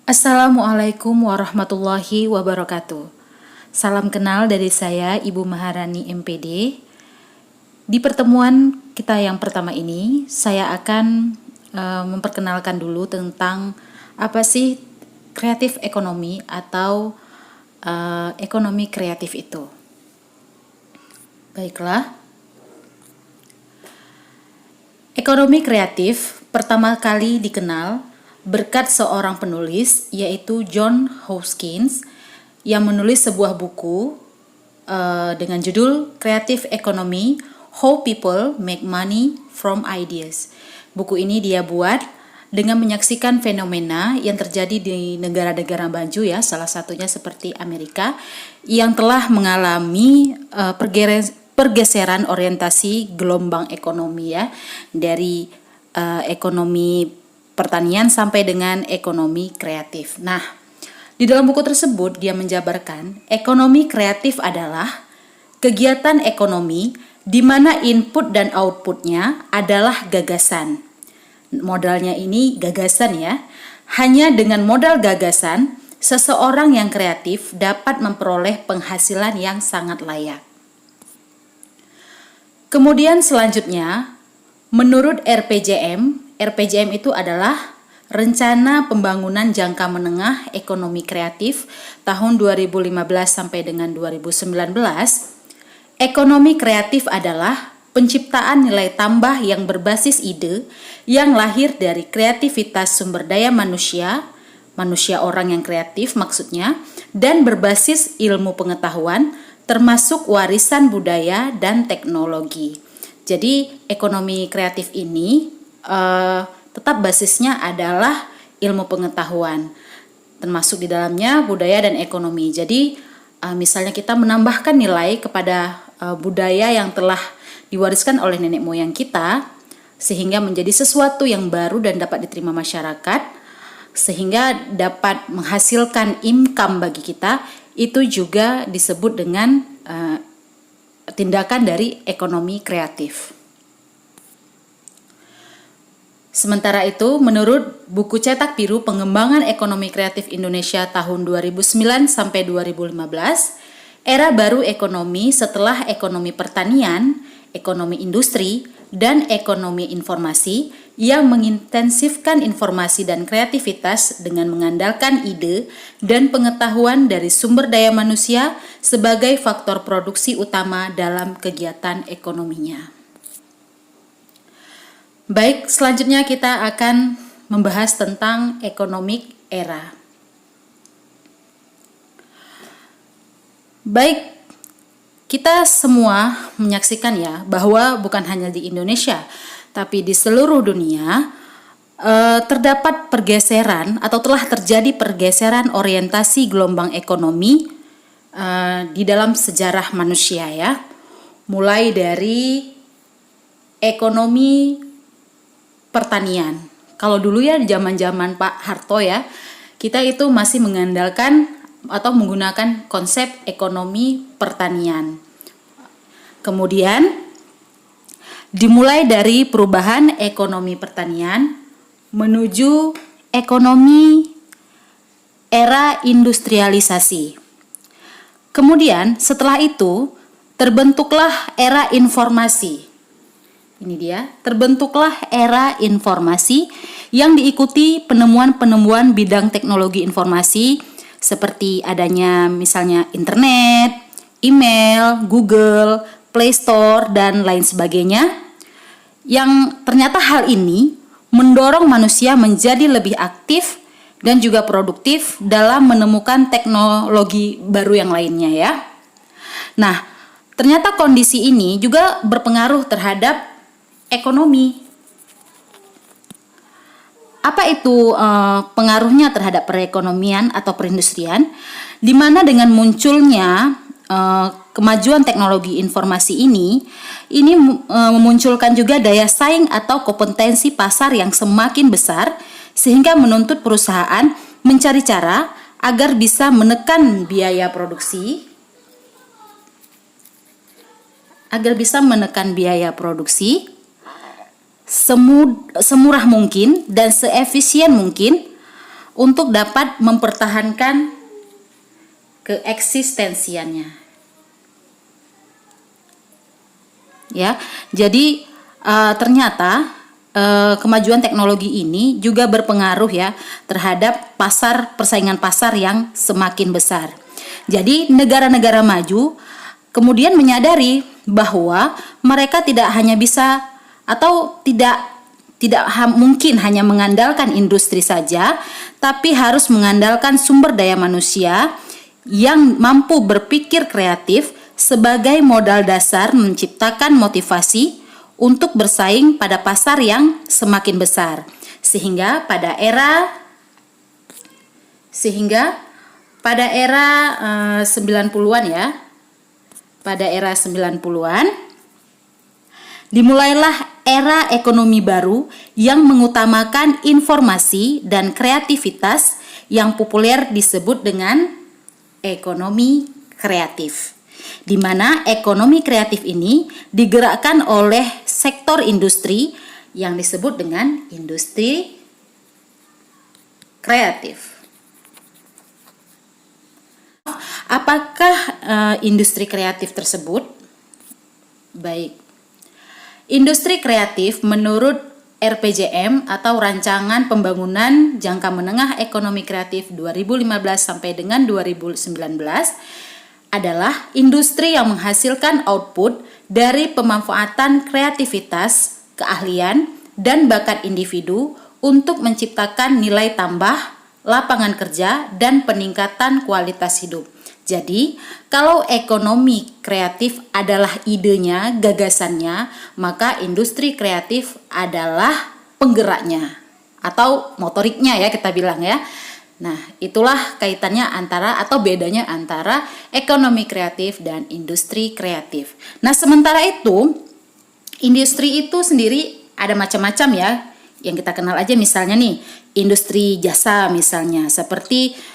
Assalamualaikum warahmatullahi wabarakatuh. Salam kenal dari saya, Ibu Maharani MPD. Di pertemuan kita yang pertama ini, saya akan memperkenalkan dulu tentang apa sih kreatif ekonomi atau ekonomi kreatif itu. Baiklah, ekonomi kreatif pertama kali dikenal berkat seorang penulis, yaitu John Hopkins, yang menulis sebuah buku dengan judul Creative Economy: How People Make Money from Ideas. Buku ini dia buat dengan menyaksikan fenomena yang terjadi di negara-negara maju ya, salah satunya seperti Amerika, yang telah mengalami pergeseran orientasi gelombang ekonomi ya, dari ekonomi pertanian sampai dengan ekonomi kreatif. Nah, di dalam buku tersebut dia menjabarkan ekonomi kreatif adalah kegiatan ekonomi di mana input dan outputnya adalah gagasan. Modalnya ini gagasan ya. Hanya dengan modal gagasan, seseorang yang kreatif dapat memperoleh penghasilan yang sangat layak. Kemudian selanjutnya, menurut RPJM itu adalah Rencana Pembangunan Jangka Menengah Ekonomi Kreatif tahun 2015 sampai dengan 2019. Ekonomi kreatif adalah penciptaan nilai tambah yang berbasis ide yang lahir dari kreativitas sumber daya manusia orang yang kreatif maksudnya, dan berbasis ilmu pengetahuan termasuk warisan budaya dan teknologi. Jadi ekonomi kreatif ini tetap basisnya adalah ilmu pengetahuan, termasuk di dalamnya budaya dan ekonomi. Jadi misalnya kita menambahkan nilai kepada budaya yang telah diwariskan oleh nenek moyang kita, sehingga menjadi sesuatu yang baru dan dapat diterima masyarakat, sehingga dapat menghasilkan income bagi kita, itu juga disebut dengan tindakan dari ekonomi kreatif. Sementara itu, menurut buku cetak biru Pengembangan Ekonomi Kreatif Indonesia tahun 2009 sampai 2015, era baru ekonomi setelah ekonomi pertanian, ekonomi industri, dan ekonomi informasi yang mengintensifkan informasi dan kreativitas dengan mengandalkan ide dan pengetahuan dari sumber daya manusia sebagai faktor produksi utama dalam kegiatan ekonominya. Baik, selanjutnya kita akan membahas tentang economic era. Baik, kita semua menyaksikan ya bahwa bukan hanya di Indonesia, tapi di seluruh dunia terdapat pergeseran atau telah terjadi pergeseran orientasi gelombang ekonomi di dalam sejarah manusia ya. Mulai dari ekonomi pertanian. Kalau dulu ya di zaman-zaman Pak Harto ya, kita itu masih mengandalkan atau menggunakan konsep ekonomi pertanian. Kemudian dimulai dari perubahan ekonomi pertanian menuju ekonomi era industrialisasi. Kemudian setelah itu terbentuklah era informasi. Ini dia, terbentuklah era informasi yang diikuti penemuan-penemuan bidang teknologi informasi seperti adanya misalnya internet, email, Google, Play Store, dan lain sebagainya. Yang ternyata hal ini mendorong manusia menjadi lebih aktif dan juga produktif dalam menemukan teknologi baru yang lainnya ya. Nah, ternyata kondisi ini juga berpengaruh terhadap ekonomi. Apa itu pengaruhnya terhadap perekonomian atau perindustrian? Di mana dengan munculnya kemajuan teknologi informasi ini memunculkan juga daya saing atau kompetensi pasar yang semakin besar, sehingga menuntut perusahaan mencari cara agar bisa menekan biaya produksi, semurah mungkin dan seefisien mungkin untuk dapat mempertahankan keeksistensiannya. Ya, jadi ternyata kemajuan teknologi ini juga berpengaruh ya terhadap persaingan pasar yang semakin besar. Jadi negara-negara maju kemudian menyadari bahwa mereka tidak hanya bisa atau tidak mungkin hanya mengandalkan industri saja, tapi harus mengandalkan sumber daya manusia yang mampu berpikir kreatif sebagai modal dasar menciptakan motivasi untuk bersaing pada pasar yang semakin besar. Sehingga pada era 90-an ya. Pada era 90-an dimulailah era ekonomi baru yang mengutamakan informasi dan kreativitas yang populer disebut dengan ekonomi kreatif. Di mana ekonomi kreatif ini digerakkan oleh sektor industri yang disebut dengan industri kreatif. Apakah industri kreatif tersebut? Baik. Industri kreatif menurut RPJM atau Rancangan Pembangunan Jangka Menengah Ekonomi Kreatif 2015 sampai dengan 2019 adalah industri yang menghasilkan output dari pemanfaatan kreativitas, keahlian, dan bakat individu untuk menciptakan nilai tambah, lapangan kerja, dan peningkatan kualitas hidup. Jadi, kalau ekonomi kreatif adalah idenya, gagasannya, maka industri kreatif adalah penggeraknya atau motoriknya ya kita bilang ya. Nah, itulah kaitannya antara atau bedanya antara ekonomi kreatif dan industri kreatif. Nah, sementara itu, industri itu sendiri ada macam-macam ya. Yang kita kenal aja misalnya nih, industri jasa misalnya, seperti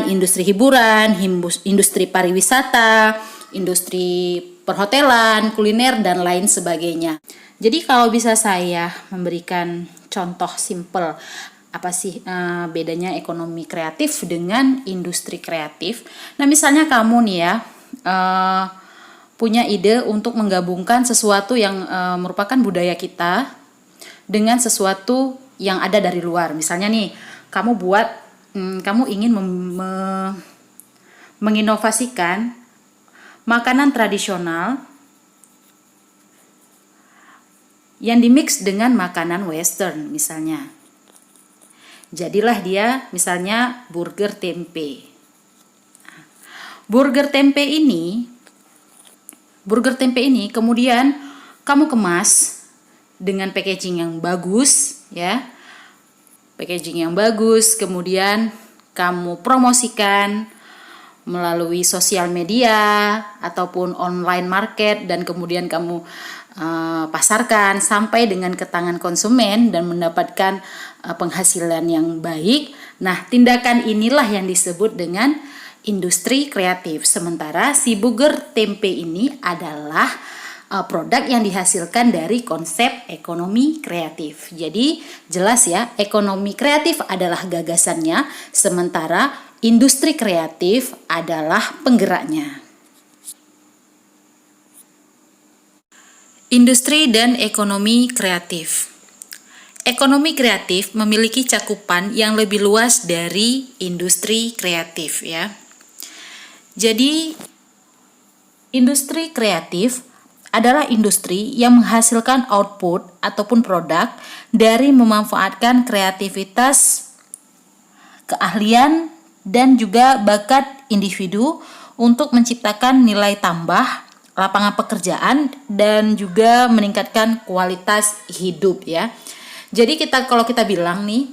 industri hiburan, industri pariwisata, industri perhotelan, kuliner, dan lain sebagainya. Jadi kalau bisa saya memberikan contoh simpel, apa sih bedanya ekonomi kreatif dengan industri kreatif? Nah, misalnya kamu nih ya punya ide untuk menggabungkan sesuatu yang merupakan budaya kita dengan sesuatu yang ada dari luar. Misalnya nih, kamu ingin menginovasikan makanan tradisional yang dimix dengan makanan western misalnya. Jadilah dia misalnya burger tempe. Burger tempe ini kemudian kamu kemas dengan packaging yang bagus ya. Packaging yang bagus, kemudian kamu promosikan melalui sosial media ataupun online market, dan kemudian kamu pasarkan sampai dengan ke tangan konsumen dan mendapatkan penghasilan yang baik. Nah, tindakan inilah yang disebut dengan industri kreatif. Sementara si burger tempe ini adalah produk yang dihasilkan dari konsep ekonomi kreatif. Jadi jelas ya, ekonomi kreatif adalah gagasannya, sementara industri kreatif adalah penggeraknya. Industri dan ekonomi kreatif. Ekonomi kreatif memiliki cakupan yang lebih luas dari industri kreatif ya. Jadi industri kreatif adalah industri yang menghasilkan output ataupun produk dari memanfaatkan kreativitas, keahlian, dan juga bakat individu untuk menciptakan nilai tambah, lapangan pekerjaan, dan juga meningkatkan kualitas hidup ya. Jadi kalau kita bilang nih,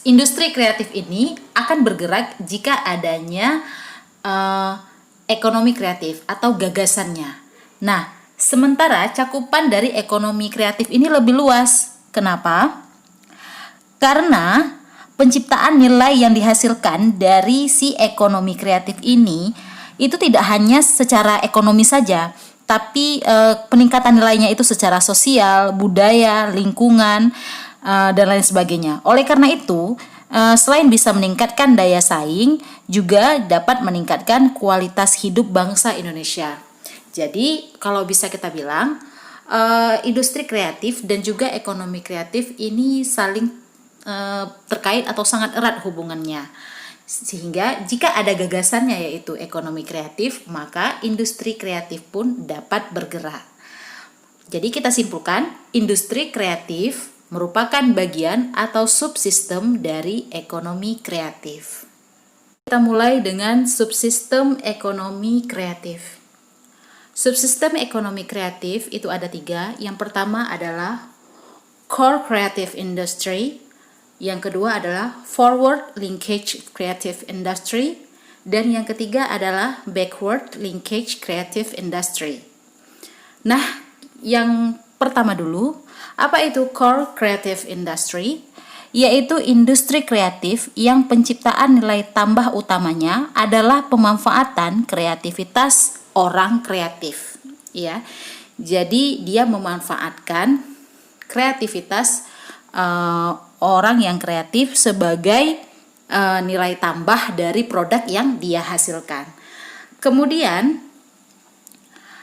industri kreatif ini akan bergerak jika adanya ekonomi kreatif atau gagasannya. Nah, sementara cakupan dari ekonomi kreatif ini lebih luas. Kenapa? Karena penciptaan nilai yang dihasilkan dari si ekonomi kreatif ini itu tidak hanya secara ekonomi saja, tapi peningkatan nilainya itu secara sosial, budaya, lingkungan, dan lain sebagainya. Oleh karena itu, selain bisa meningkatkan daya saing, juga dapat meningkatkan kualitas hidup bangsa Indonesia. Jadi, kalau bisa kita bilang, industri kreatif dan juga ekonomi kreatif ini saling terkait atau sangat erat hubungannya. Sehingga jika ada gagasannya yaitu ekonomi kreatif, maka industri kreatif pun dapat bergerak. Jadi kita simpulkan, industri kreatif merupakan bagian atau subsistem dari ekonomi kreatif. Kita mulai dengan subsistem ekonomi kreatif. Subsistem ekonomi kreatif itu ada 3. Yang pertama adalah core creative industry, yang kedua adalah forward linkage creative industry, dan yang ketiga adalah backward linkage creative industry. Nah, yang pertama dulu, apa itu core creative industry? Yaitu industri kreatif yang penciptaan nilai tambah utamanya adalah pemanfaatan kreativitas orang kreatif, ya. Jadi dia memanfaatkan kreativitas orang yang kreatif sebagai nilai tambah dari produk yang dia hasilkan. Kemudian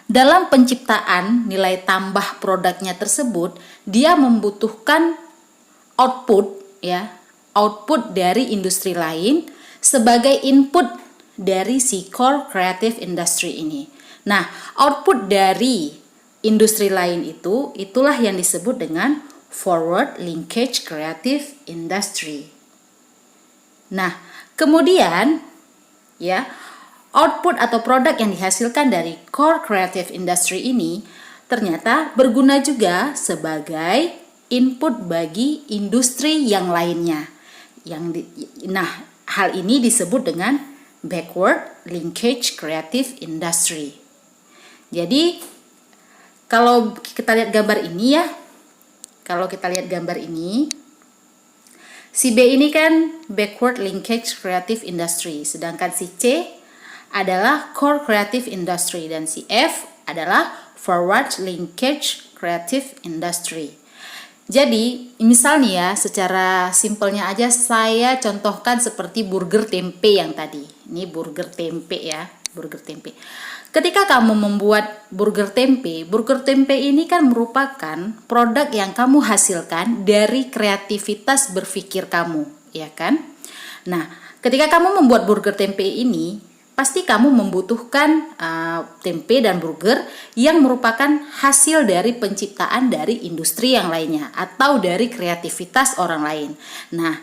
dalam penciptaan nilai tambah produknya tersebut, dia membutuhkan output, ya, output dari industri lain sebagai input dari si core creative industry ini. Nah, output dari industri lain itulah yang disebut dengan forward linkage creative industry. Nah, kemudian ya, output atau produk yang dihasilkan dari core creative industry ini ternyata berguna juga sebagai input bagi industri yang lainnya. Nah, hal ini disebut dengan backward linkage creative industry. Jadi, kalau kita lihat gambar ini ya, si B ini kan backward linkage creative industry, sedangkan si C adalah core creative industry dan si F adalah forward linkage creative industry. Jadi, misalnya ya, secara simpelnya aja saya contohkan seperti burger tempe yang tadi. Ini burger tempe ya, burger tempe. Ketika kamu membuat burger tempe ini kan merupakan produk yang kamu hasilkan dari kreativitas berpikir kamu, ya kan? Nah, ketika kamu membuat burger tempe ini, pasti kamu membutuhkan tempe dan burger yang merupakan hasil dari penciptaan dari industri yang lainnya atau dari kreativitas orang lain. Nah,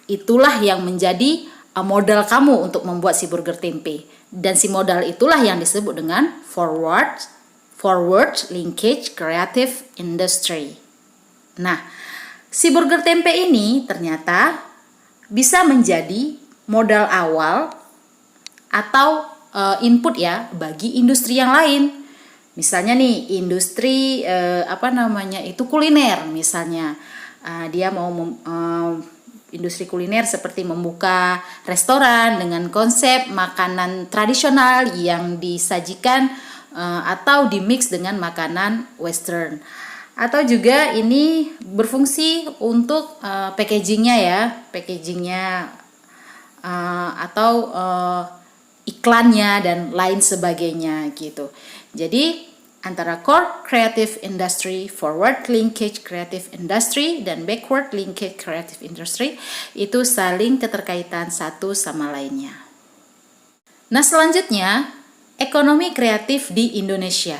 itulah yang menjadi modal kamu untuk membuat si burger tempe. Dan si modal itulah yang disebut dengan forward linkage creative industry. Nah, si burger tempe ini ternyata bisa menjadi modal awal atau input ya bagi industri yang lain. Misalnya nih industri kuliner misalnya. Dia mau industri kuliner seperti membuka restoran dengan konsep makanan tradisional yang disajikan atau dimix dengan makanan western. Atau juga ini berfungsi untuk packagingnya atau iklannya dan lain sebagainya gitu. Jadi antara core creative industry, forward linkage creative industry, dan backward linkage creative industry itu saling keterkaitan satu sama lainnya. Nah, selanjutnya ekonomi kreatif di Indonesia.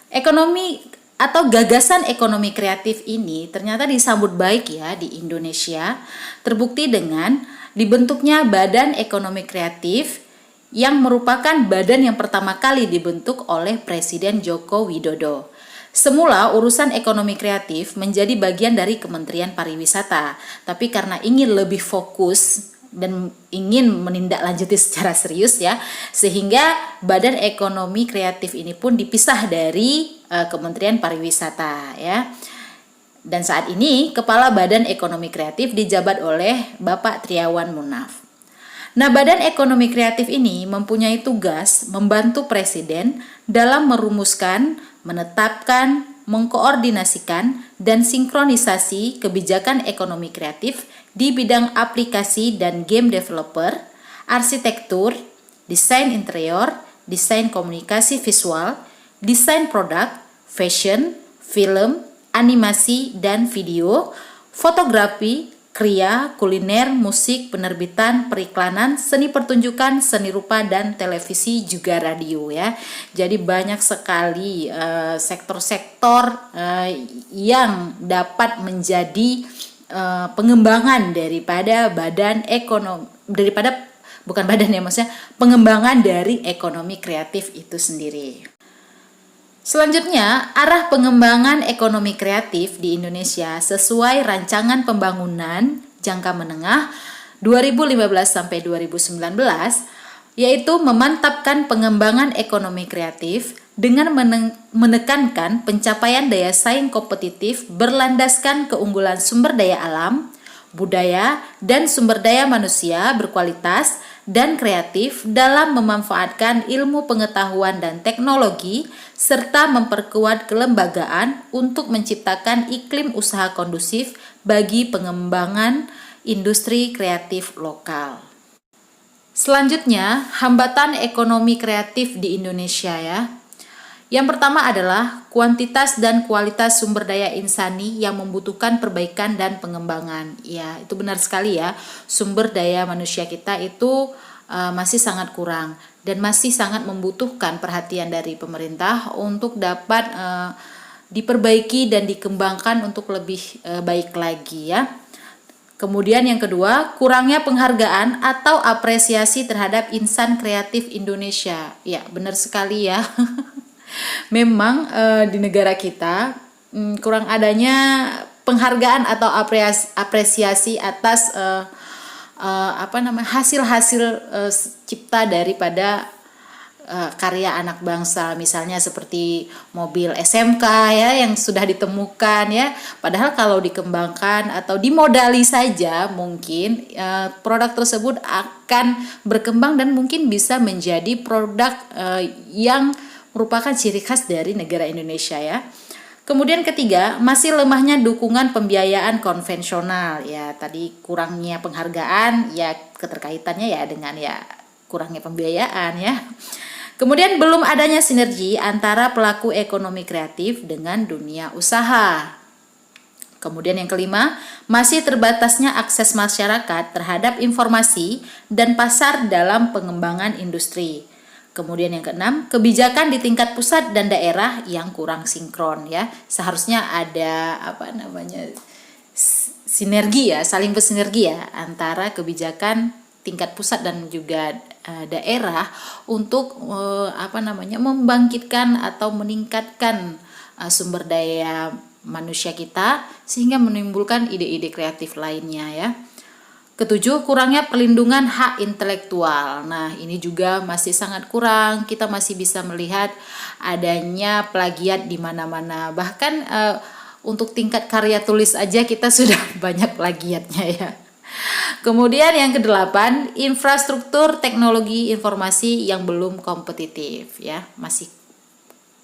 Ekonomi atau gagasan ekonomi kreatif ini ternyata disambut baik ya di Indonesia, terbukti dengan dibentuknya Badan Ekonomi Kreatif yang merupakan badan yang pertama kali dibentuk oleh Presiden Joko Widodo. Semula urusan ekonomi kreatif menjadi bagian dari Kementerian Pariwisata, tapi karena ingin lebih fokus dan ingin menindaklanjuti secara serius ya, sehingga Badan Ekonomi Kreatif ini pun dipisah dari Kementerian Pariwisata ya. Dan saat ini Kepala Badan Ekonomi Kreatif dijabat oleh Bapak Triawan Munaf. Nah, Badan Ekonomi Kreatif ini mempunyai tugas membantu Presiden dalam merumuskan, menetapkan, mengkoordinasikan, dan sinkronisasi kebijakan ekonomi kreatif di bidang aplikasi dan game developer, arsitektur, desain interior, desain komunikasi visual, desain produk, fashion, film, animasi dan video, fotografi, kriya, kuliner, musik, penerbitan, periklanan, seni pertunjukan, seni rupa, dan televisi juga radio ya. Jadi banyak sekali sektor-sektor yang dapat menjadi pengembangan daripada pengembangan dari ekonomi kreatif itu sendiri. Selanjutnya, arah pengembangan ekonomi kreatif di Indonesia sesuai rancangan pembangunan jangka menengah 2015 sampai 2019 yaitu memantapkan pengembangan ekonomi kreatif dengan menekankan pencapaian daya saing kompetitif berlandaskan keunggulan sumber daya alam, budaya, dan sumber daya manusia berkualitas dan kreatif dalam memanfaatkan ilmu pengetahuan dan teknologi serta memperkuat kelembagaan untuk menciptakan iklim usaha kondusif bagi pengembangan industri kreatif lokal. Selanjutnya, hambatan ekonomi kreatif di Indonesia ya. Yang pertama adalah kuantitas dan kualitas sumber daya insani yang membutuhkan perbaikan dan pengembangan. Ya, itu benar sekali ya. Sumber daya manusia kita itu masih sangat kurang dan masih sangat membutuhkan perhatian dari pemerintah untuk dapat diperbaiki dan dikembangkan untuk lebih baik lagi ya. Kemudian yang kedua, kurangnya penghargaan atau apresiasi terhadap insan kreatif Indonesia. Ya, benar sekali ya. Memang di negara kita kurang adanya penghargaan atau apresiasi atas hasil-hasil cipta daripada karya anak bangsa, misalnya seperti mobil SMK ya yang sudah ditemukan ya. Padahal kalau dikembangkan atau dimodali saja mungkin produk tersebut akan berkembang dan mungkin bisa menjadi produk yang merupakan ciri khas dari negara Indonesia ya. Kemudian ketiga, masih lemahnya dukungan pembiayaan konvensional ya. Tadi kurangnya penghargaan ya, keterkaitannya ya dengan ya kurangnya pembiayaan ya. Kemudian belum adanya sinergi antara pelaku ekonomi kreatif dengan dunia usaha. Kemudian yang kelima, masih terbatasnya akses masyarakat terhadap informasi dan pasar dalam pengembangan industri. Kemudian yang keenam, kebijakan di tingkat pusat dan daerah yang kurang sinkron ya. Seharusnya ada sinergi ya, saling bersinergi ya antara kebijakan tingkat pusat dan juga daerah untuk membangkitkan atau meningkatkan sumber daya manusia kita sehingga menimbulkan ide-ide kreatif lainnya ya. Ketujuh, kurangnya perlindungan hak intelektual. Nah, ini juga masih sangat kurang. Kita masih bisa melihat adanya plagiat di mana-mana. Bahkan untuk tingkat karya tulis aja kita sudah banyak plagiatnya ya. Kemudian yang kedelapan, infrastruktur teknologi informasi yang belum kompetitif ya. Masih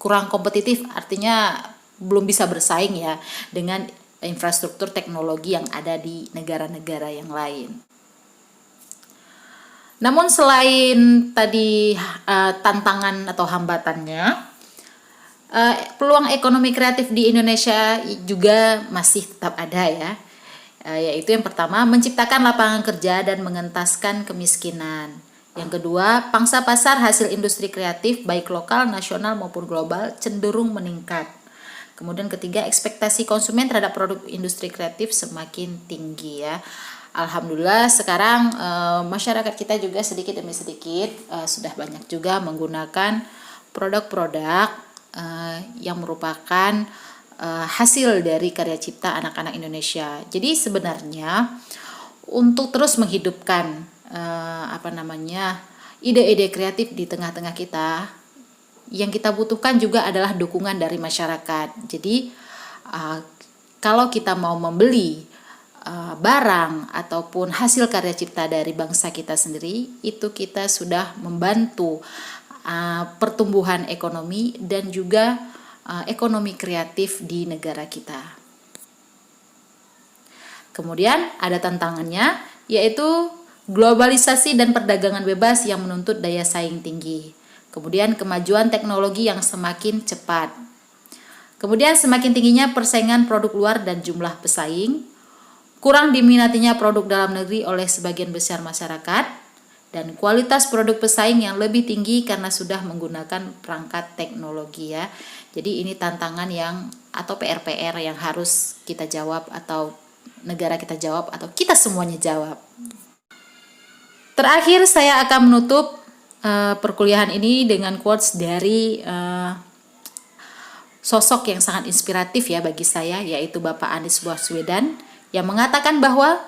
kurang kompetitif, artinya belum bisa bersaing ya dengan infrastruktur teknologi yang ada di negara-negara yang lain. Namun selain tadi tantangan atau hambatannya, peluang ekonomi kreatif di Indonesia juga masih tetap ada ya. Yaitu yang pertama, menciptakan lapangan kerja dan mengentaskan kemiskinan. Yang kedua, pangsa pasar hasil industri kreatif baik lokal, nasional maupun global cenderung meningkat. Kemudian ketiga, ekspektasi konsumen terhadap produk industri kreatif semakin tinggi ya. Alhamdulillah sekarang masyarakat kita juga sedikit demi sedikit sudah banyak juga menggunakan produk-produk yang merupakan hasil dari karya cipta anak-anak Indonesia. Jadi sebenarnya untuk terus menghidupkan ide-ide kreatif di tengah-tengah kita, yang kita butuhkan juga adalah dukungan dari masyarakat. Jadi kalau kita mau membeli barang ataupun hasil karya cipta dari bangsa kita sendiri, itu kita sudah membantu pertumbuhan ekonomi dan juga ekonomi kreatif di negara kita. Kemudian ada tantangannya, yaitu globalisasi dan perdagangan bebas yang menuntut daya saing tinggi. Kemudian kemajuan teknologi yang semakin cepat. Kemudian semakin tingginya persaingan produk luar dan jumlah pesaing. Kurang diminatinya produk dalam negeri oleh sebagian besar masyarakat. Dan kualitas produk pesaing yang lebih tinggi karena sudah menggunakan perangkat teknologi ya. Jadi ini tantangan atau PR-PR yang harus kita jawab atau negara kita jawab atau kita semuanya jawab. Terakhir saya akan menutup perkuliahan ini dengan quotes dari sosok yang sangat inspiratif ya bagi saya, yaitu Bapak Anies Baswedan yang mengatakan bahwa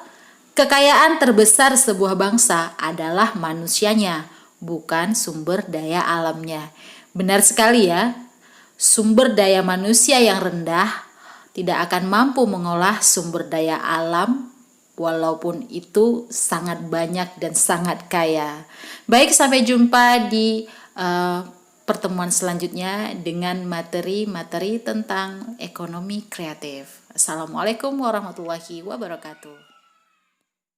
kekayaan terbesar sebuah bangsa adalah manusianya, bukan sumber daya alamnya. Benar sekali ya, sumber daya manusia yang rendah tidak akan mampu mengolah sumber daya alam walaupun itu sangat banyak dan sangat kaya. Baik, sampai jumpa di pertemuan selanjutnya dengan materi-materi tentang ekonomi kreatif. Assalamualaikum warahmatullahi wabarakatuh.